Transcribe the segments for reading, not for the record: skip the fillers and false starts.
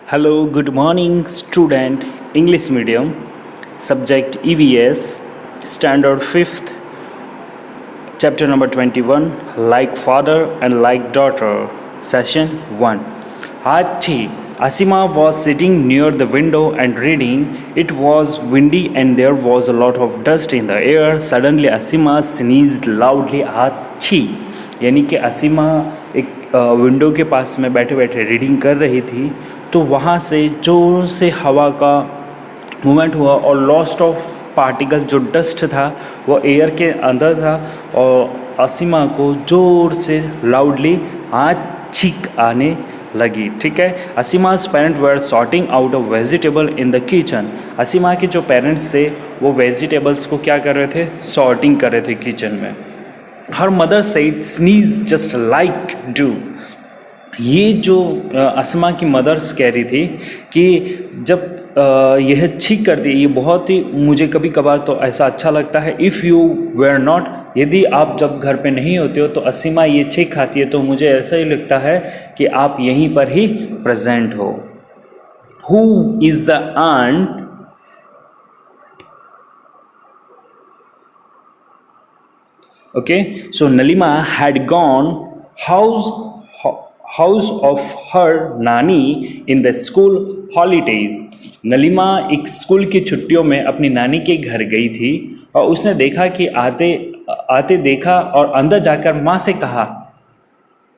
Hello, good morning, student. English medium, subject EVS, standard 5th, chapter number 21, like father and like daughter, session 1. Hachi, Asima was sitting near the window and reading. It was windy and there was a lot of dust in the air. Suddenly, Asima sneezed loudly. Hachi, यानी कि असीमा एक window के पास में बैठे बैठे reading कर रही थी, तो वहाँ से ज़ोर से हवा का मूवमेंट हुआ और लॉस्ट ऑफ पार्टिकल जो डस्ट था वो एयर के अंदर था और असीमा को ज़ोर से लाउडली छींक आने लगी। ठीक है। Asima's parent were sorting out a vegetable in the kitchen. Asima के जो पेरेंट्स थे वो वेजिटेबल्स को क्या कर रहे थे, सॉर्टिंग कर रहे थे किचन में। Her mother said sneeze just like do. ये जो असीमा की मदर्स कह रही थी कि जब यह छींक करती है, ये बहुत ही मुझे कभी कभार तो ऐसा अच्छा लगता है। इफ़ यू वेयर नॉट, यदि आप जब घर पे नहीं होते हो तो असीमा ये छींक खाती है तो मुझे ऐसा ही लगता है कि आप यहीं पर ही प्रेजेंट हो। Who is the aunt? Okay, so Nalima had gone house of her nani in the school holidays. नलिमा एक स्कूल की छुट्टियों में अपनी नानी के घर गई थी और उसने देखा कि आते आते देखा और अंदर जाकर माँ से कहा,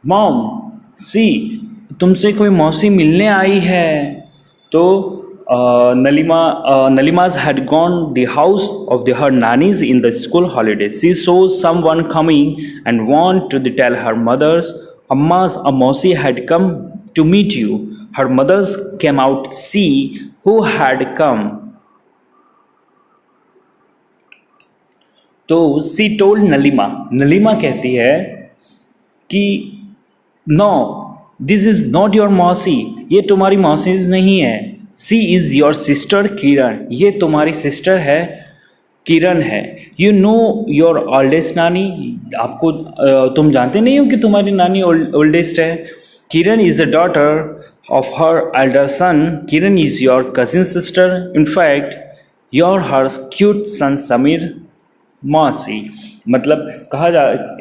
मॉम सी, तुमसे कोई मौसी मिलने आई है। तो Nalima's had gone the house of her nannies in the school holidays. She saw someone coming and want to tell her mothers, Amma's a mausi had come to meet you. Her mothers came out see who had come. तो she told Nalima कहती है कि no, this is not your मौसी, ये तुम्हारी मौसीज नहीं है। She is your sister Kiran, ये तुम्हारी सिस्टर है, किरण है। यू नो योर ओल्डेस्ट नानी, आपको तुम जानते नहीं हो कि तुम्हारी नानी ओल्डेस्ट है। Kiran is a daughter of her elder son. Kiran is your cousin sister. In fact your her cute son Sameer मौसी। मतलब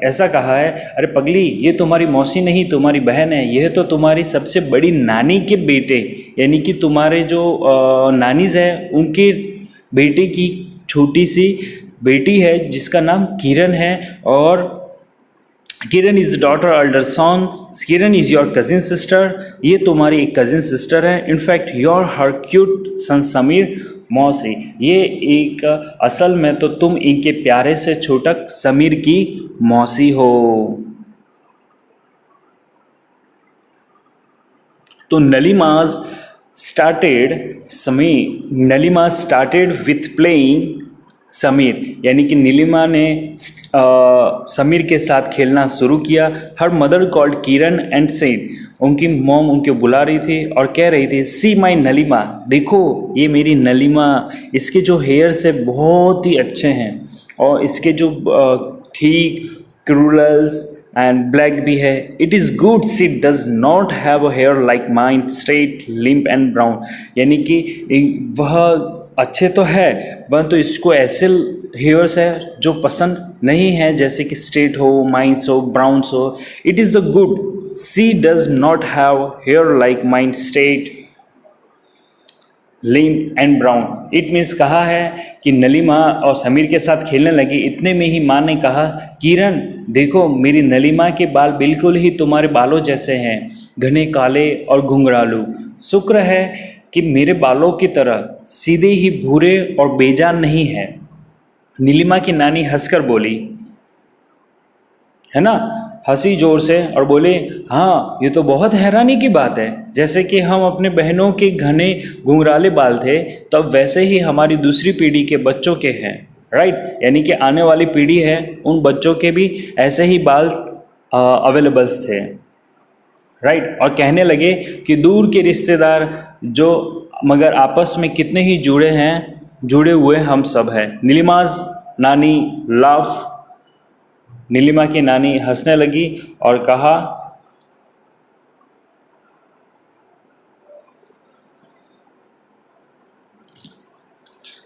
ऐसा कहा है, अरे पगली, ये तुम्हारी मौसी नहीं, तुम्हारी बहन है, यह तो तुम्हारी सबसे बड़ी नानी के बेटे, यानी कि तुम्हारे जो नानीज है उनके बेटे की छोटी सी बेटी है जिसका नाम किरण है। और Kiran is daughter elder son. Kiran is your cousin sister, ये तुम्हारी एक कजिन सिस्टर है। In fact your her cute son Sameer मौसी, ये एक असल में तो तुम इनके प्यारे से छोटा समीर की मौसी हो। तो नलिमा स्टार्टेड विथ प्लेइंग समीर, यानी कि नीलिमा ने समीर के साथ खेलना शुरू किया। Her mother called Kiran and said, उनकी मॉम उनके बुला रही थी और कह रही थी, सी माई नलिमा, देखो ये मेरी नलिमा, इसके जो हेयर्स है बहुत ही अच्छे हैं और इसके जो ठीक क्रूलल्स एंड ब्लैक भी है। It is good she does not have a hair like mine, straight limp and brown, यानी कि वह अच्छे तो है परंतु इसको ऐसे हेयर्स है जो पसंद नहीं है, जैसे कि स्ट्रेट हो, माइन्स हो, ब्राउन्स हो। It is the good she does not have hair like mine, straight limp and brown. It means कहा है कि नलिमा और समीर के साथ खेलने लगी। इतने में ही माँ ने कहा, किरण देखो मेरी नलिमा के बाल बिल्कुल ही तुम्हारे बालों जैसे हैं, घने काले और घुंघरालू। शुक्र है कि मेरे बालों की तरह सीधे ही भूरे और बेजान नहीं है। नीलिमा की नानी हंसकर बोली, है ना, हंसी जोर से और बोले, हाँ ये तो बहुत हैरानी की बात है, जैसे कि हम अपने बहनों के घने घुंघराले बाल थे तब वैसे ही हमारी दूसरी पीढ़ी के बच्चों के हैं, राइट, यानी कि आने वाली पीढ़ी है उन बच्चों के भी ऐसे ही बाल अवेलेबल्स थे, राइट। और कहने लगे कि दूर के रिश्तेदार जो मगर आपस में कितने ही जुड़े हुए हम सब हैं। नीलिमा's नानी लाफ, नीलिमा की नानी हंसने लगी और कहा,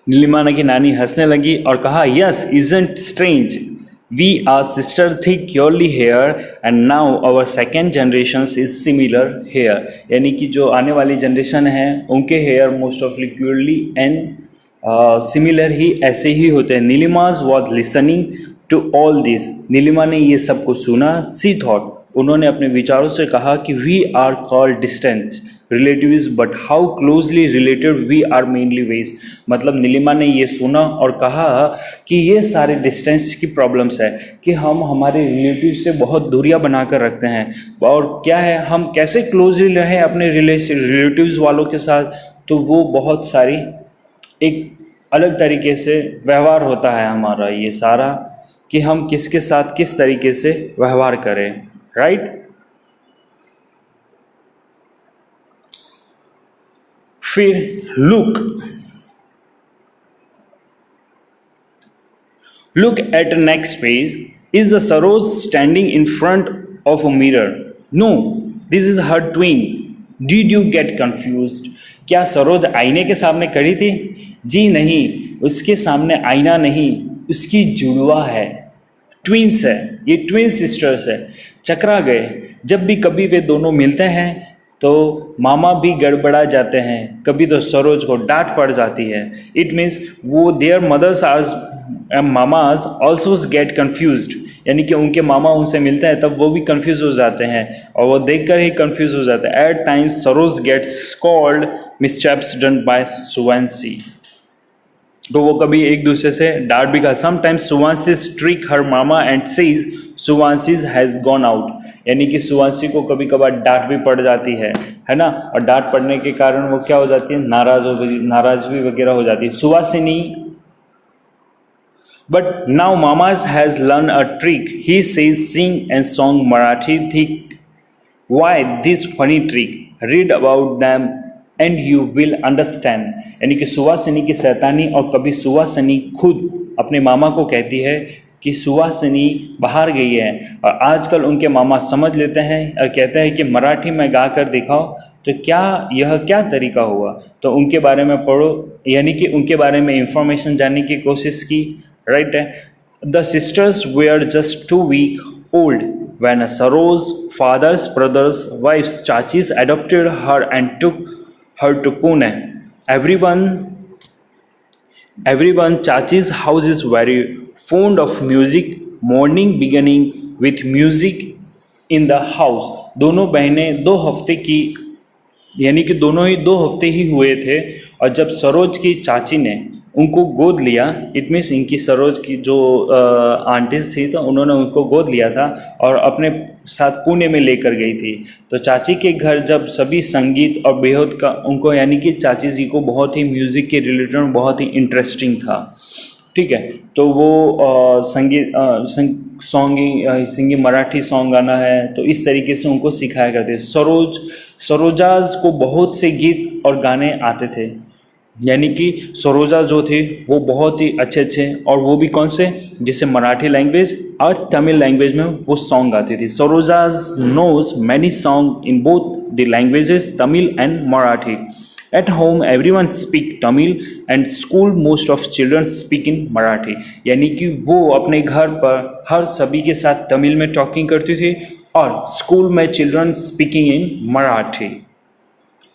नीलिमा की नानी हंसने लगी और कहा, yes, isn't strange, we are sister thick yearly hair and now our second generation is similar hair. यानी कि जो आने वाली जनरेशन है उनके hair most of liquidly and similar ही ऐसे ही होते हैं। Neelima's was listening to all this. Neelima ने ये सब कुछ सुना। सी थॉट, उन्होंने अपने विचारों से कहा कि we are called distant relatives but how closely related we are mainly ways. मतलब नीलिमा ने ये सुना और कहा कि ये सारे डिस्टेंस की प्रॉब्लम्स है कि हम हमारे रिलेटिव से बहुत दूरियां बनाकर रखते हैं, और क्या है हम कैसे क्लोजली रहें अपने रिलेटिव्स वालों के साथ, तो वो बहुत सारी एक अलग तरीके से व्यवहार होता है हमारा ये सारा, कि हम किसके साथ किस तरीके से व्यवहार करें, राइट। फिर look at next page. Is the Saroj standing in front of a mirror? No, this is her twin. Did you get confused? क्या सरोज आईने के सामने खड़ी थी? जी नहीं, उसके सामने आईना नहीं, उसकी जुड़वा है, ट्विंस है, ये ट्विन सिस्टर्स है। चकरा गए। जब भी कभी वे दोनों मिलते हैं तो मामा भी गड़बड़ा जाते हैं, कभी तो सरोज को डांट पड़ जाती है। इट मीन्स वो देयर मदर्स आर मामाज ऑल्सो गेट कन्फ्यूज्ड, यानी कि उनके मामा उनसे मिलते हैं तब वो भी कंफ्यूज हो जाते हैं और वो देखकर ही कंफ्यूज हो जाते हैं। At times Saroj gets called mishaps done by Suvanshi, तो वो कभी एक दूसरे से डांट भी खा। Sometimes Suvanshi strike her mama and says Suvanshi has gone out, यानी कि सुवांशी को कभी कभार डांट भी पड़ जाती है ना, और डांट पड़ने के कारण वो क्या हो जाती है, नाराज भी वगैरह हो जाती है। सुवासिनी, but now mama's has learn a trick, he says sing and song Marathi thick, why this funny trick, read about them and you will understand. यानी कि सुवासिनी की शैतानी, और कभी सुवासिनी खुद अपने मामा को कहती है कि सुवासिनी बाहर गई है, और आजकल उनके मामा समझ लेते हैं और कहते हैं कि मराठी में गा कर दिखाओ, तो यह क्या तरीका हुआ। तो उनके बारे में पढ़ो, यानी कि उनके बारे में इंफॉर्मेशन जानने की कोशिश की, राइट है। The sisters were just 2 week old when Saroj's father's brother's wife's chachis adopted her and took her to Pune. Everyone Chachi's house is very fond of music. Morning beginning with music in the house. दोनों बहनें 2 हफ्ते की, यानी कि दोनों ही 2 हफ्ते ही हुए थे, और जब सरोज की चाची ने उनको गोद लिया, इट मीन्स इनकी सरोज की जो आंटीज थी तो उन्होंने उनको गोद लिया था और अपने साथ पुणे में लेकर गई थी। तो चाची के घर जब सभी संगीत और बेहद का उनको, यानी कि चाची जी को बहुत ही म्यूज़िक के रिलेटेड बहुत ही इंटरेस्टिंग था, ठीक है। तो वो सिंगिंग मराठी सॉन्ग गाना है, तो इस तरीके से उनको सिखाया करते। सरोजाज को बहुत से गीत और गाने आते थे, यानी कि सरोजा जो थे वो बहुत ही अच्छे और वो भी कौन से, जिसे मराठी लैंग्वेज और तमिल लैंग्वेज में वो सॉन्ग गाती थी। Saroja's knows many song in both the languages Tamil and Marathi. At home everyone speak Tamil and school most of children speak in Marathi, यानी कि वो अपने घर पर हर सभी के साथ तमिल में टॉकिंग करती थी और स्कूल में children speaking in Marathi.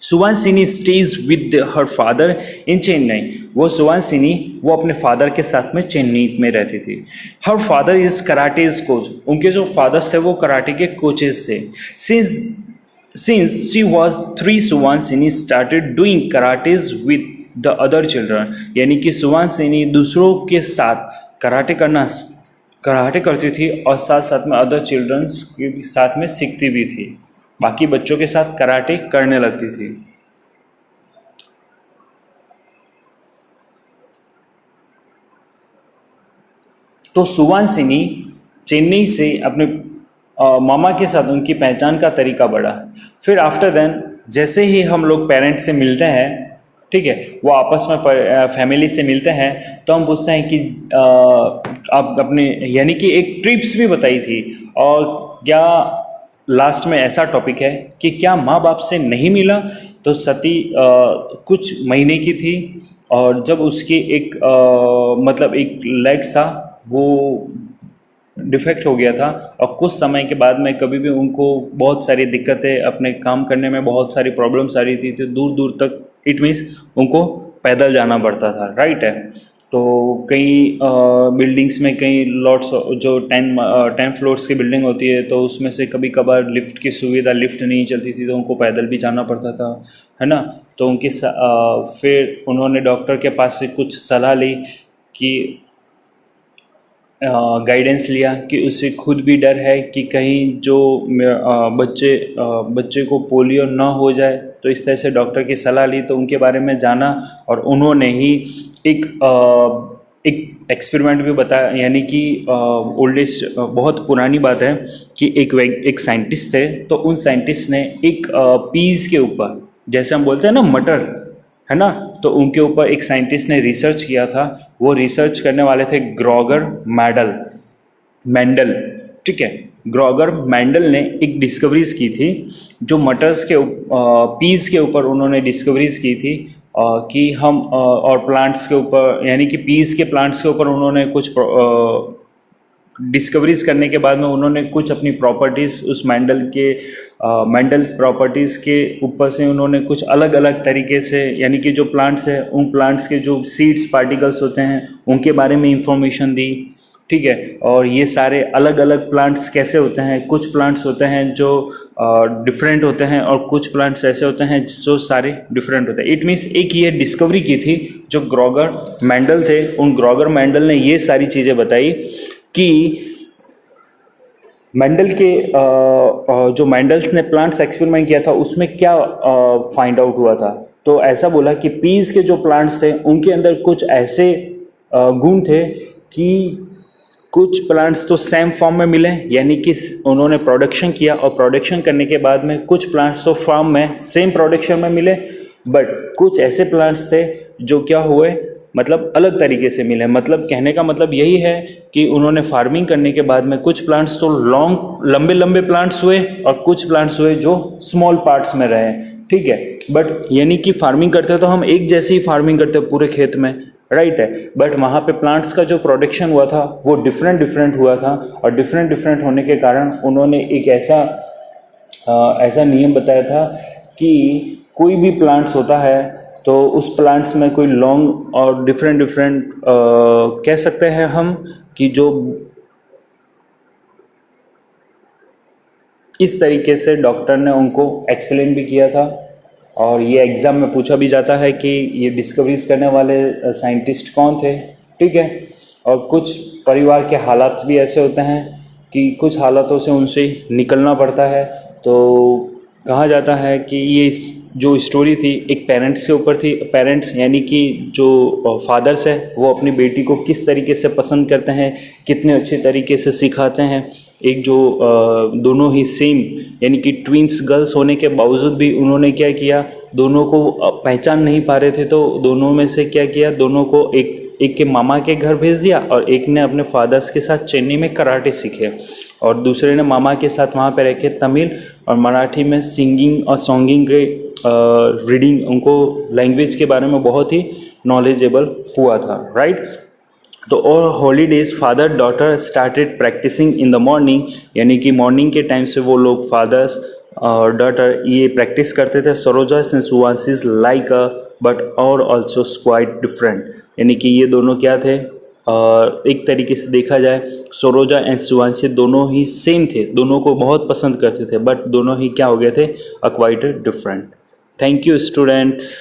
Suvanshini stays with her father in Chennai, वो सुवांशिनी वो अपने फादर के साथ में चेन्नई में रहती थी। हर फादर इज कराटेज कोच, उनके जो फादर्स थे वो कराटे के कोचेस थे। Since she was 3, Suvanshini started doing karates with the other children, यानी कि सुवांशिनी दूसरों के साथ कराटे करती थी और साथ साथ में अदर चिल्ड्रंस के साथ में सीखती भी थी, बाकी बच्चों के साथ कराटे करने लगती थी। तो सुवांशिनी चेन्नई से अपने मामा के साथ उनकी पहचान का तरीका बढ़ा। फिर आफ्टर देन जैसे ही हम लोग पेरेंट से मिलते हैं, ठीक है, वो आपस में फैमिली से मिलते हैं, तो हम पूछते हैं कि आप अपने, यानी कि एक ट्रिप्स भी बताई थी, और क्या लास्ट में ऐसा टॉपिक है कि क्या माँ बाप से नहीं मिला तो सती कुछ महीने की थी और जब उसकी एक मतलब एक लेग था वो डिफेक्ट हो गया था और कुछ समय के बाद में कभी भी उनको बहुत सारी दिक्कतें अपने काम करने में बहुत सारी प्रॉब्लम्स आ रही थी, तो दूर दूर तक इट मीन्स उनको पैदल जाना पड़ता था, राइट है। तो कई बिल्डिंग्स में कई लॉट्स जो 10 फ्लोर्स की बिल्डिंग होती है तो उसमें से कभी कभार लिफ्ट की सुविधा, लिफ्ट नहीं चलती थी तो उनको पैदल भी जाना पड़ता था, है ना। तो फिर उन्होंने डॉक्टर के पास से कुछ सलाह ली कि गाइडेंस लिया कि उसे खुद भी डर है कि कहीं जो बच्चे को पोलियो ना हो जाए, तो इस तरह से डॉक्टर की सलाह ली, तो उनके बारे में जाना और उन्होंने ही एक एक्सपेरिमेंट भी बताया, यानी कि ओल्डेस्ट बहुत पुरानी बात है कि एक साइंटिस्ट थे, तो उन साइंटिस्ट ने एक पीस के ऊपर, जैसे हम बोलते हैं ना मटर, है ना, तो उनके ऊपर एक साइंटिस्ट ने रिसर्च किया था। वो रिसर्च करने वाले थे ग्रॉगर मेंडल, ठीक है। ग्रॉगर मेंडल ने एक डिस्कवरीज की थी जो मटर्स के पीस के ऊपर उन्होंने डिस्कवरीज की थी कि हम और प्लांट्स के ऊपर, यानी कि पीस के प्लांट्स के ऊपर उन्होंने कुछ डिस्कवरीज करने के बाद में उन्होंने कुछ अपनी प्रॉपर्टीज़ उस मेंडल प्रॉपर्टीज़ के ऊपर से उन्होंने कुछ अलग अलग तरीके से, यानी कि जो प्लांट्स है उन प्लांट्स के जो सीड्स पार्टिकल्स होते हैं उनके बारे में इंफॉर्मेशन दी, ठीक है। और ये सारे अलग अलग प्लांट्स कैसे होते हैं, कुछ प्लांट्स होते हैं जो डिफरेंट होते हैं और कुछ प्लांट्स ऐसे होते हैं जो सारे डिफरेंट होते हैं। इट मीन्स एक ये डिस्कवरी की थी जो ग्रॉगर मेंडल थे, उन ग्रॉगर मेंडल ने ये सारी चीज़ें बताई कि मेंडल के जो मेंडल्स ने प्लांट्स एक्सपेरिमेंट किया था उसमें क्या फाइंड आउट हुआ था। तो ऐसा बोला कि पीस के जो प्लांट्स थे उनके अंदर कुछ ऐसे गुण थे कि कुछ प्लांट्स तो सेम फॉर्म में मिले, यानी कि उन्होंने प्रोडक्शन किया और प्रोडक्शन करने के बाद में कुछ प्लांट्स तो फॉर्म में सेम प्रोडक्शन में मिले, बट कुछ ऐसे प्लांट्स थे जो क्या हुए, मतलब अलग तरीके से मिले। मतलब कहने का मतलब यही है कि उन्होंने फार्मिंग करने के बाद में कुछ प्लांट्स तो लंबे लंबे प्लांट्स हुए और कुछ प्लांट्स हुए जो स्मॉल पार्ट्स में रहे, ठीक है। बट यानी कि फार्मिंग करते तो हम एक जैसी ही फार्मिंग करते पूरे खेत में, राइट है। बट वहाँ पे प्लांट्स का जो प्रोडक्शन हुआ था वो डिफरेंट हुआ था और डिफरेंट होने के कारण उन्होंने एक ऐसा नियम बताया था कि कोई भी प्लांट्स होता है तो उस प्लांट्स में कोई लॉन्ग और डिफरेंट कह सकते हैं हम कि जो इस तरीके से डॉक्टर ने उनको एक्सप्लेन भी किया था और ये एग्ज़ाम में पूछा भी जाता है कि ये डिस्कवरीज करने वाले साइंटिस्ट कौन थे, ठीक है। और कुछ परिवार के हालात भी ऐसे होते हैं कि कुछ हालातों से उनसे निकलना पड़ता है। तो कहा जाता है कि ये जो स्टोरी थी एक पेरेंट्स के ऊपर थी। पेरेंट्स यानी कि जो फादर्स है वो अपनी बेटी को किस तरीके से पसंद करते हैं, कितने अच्छे तरीके से सिखाते हैं। एक जो दोनों ही सेम यानी कि ट्विंस गर्ल्स होने के बावजूद भी उन्होंने क्या किया, दोनों को पहचान नहीं पा रहे थे तो दोनों में से क्या किया, दोनों को एक के मामा के घर भेज दिया और एक ने अपने फादर्स के साथ चेन्नई में कराटे सीखे और दूसरे ने मामा के साथ वहाँ पे रह के तमिल और मराठी में सिंगिंग और सॉन्गिंग के रीडिंग, उनको लैंग्वेज के बारे में बहुत ही नॉलेजेबल हुआ था, राइट। तो और holidays father daughter started practising in the morning, यानी कि मॉर्निंग के टाइम से वो लोग फादर्स और डॉटर ये प्रैक्टिस करते थे। सरोजा एंड सुवांशीज लाइक बट और ऑल्सो क्वाइट डिफरेंट, यानी कि ये दोनों क्या थे, एक तरीके से देखा जाए सरोजा एंड सुवांशी दोनों ही सेम थे, दोनों को बहुत पसंद करते थे, बट दोनों ही क्या हो गए थे, quite different. Thank you students.